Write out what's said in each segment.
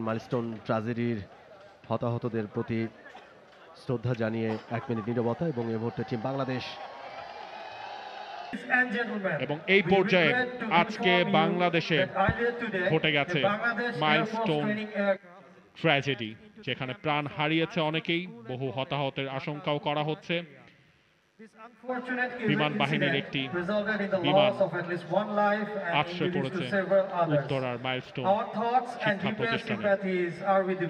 Milestone ট্র্যাজেডির হতাহতদের প্রতি শ্রদ্ধা জানিয়ে 1 মিনিট নীরবতা এবং এই মুহূর্তে টিম বাংলাদেশ এবং এই পর্যায়ে আজকে বাংলাদেশে ঘটে গেছে মাইলস্টোন ট্র্যাজেডি, যেখানে প্রাণ হারিয়েছে অনেকেই, বহু হতাহতের আশঙ্কাও করা হচ্ছে। বিমান বাহিনীর একটি বিমান আছড়ে পড়েছে উত্তরার মাইলস্টোন শিক্ষা প্রতিষ্ঠানে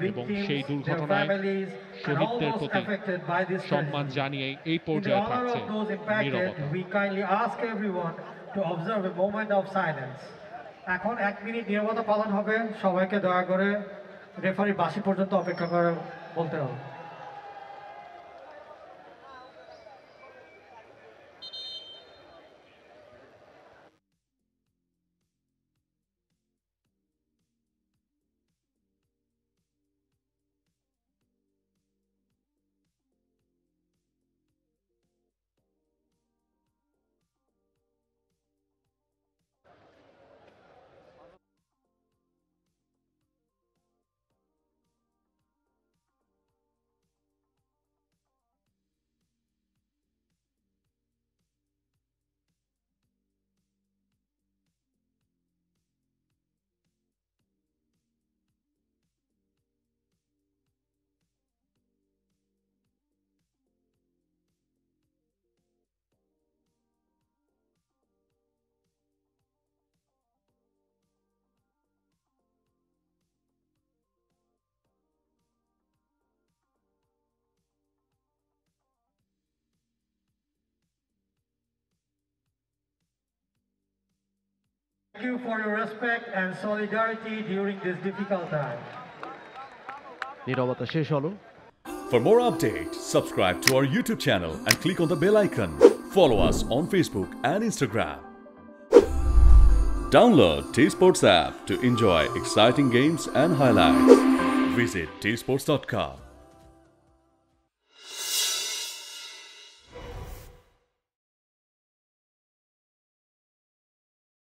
এবং সেই দুর্ঘটনায় শহীদদের প্রতি সম্মান জানিয়ে এই পর্যায়ে থাকছে নীরবতা। এখন 1 মিনিট নীরবতা পালন হবে। সবাইকে দয়া করে রেফারি বাঁশি পর্যন্ত অপেক্ষা করে বলতে হবে। Thank you for your respect and solidarity during this difficult time. নীরবতা শেষ হলো। For more updates, subscribe to our YouTube channel and click on the bell icon. Follow us on Facebook and Instagram. Download T-Sports app to enjoy exciting games and highlights. Visit tsports.com.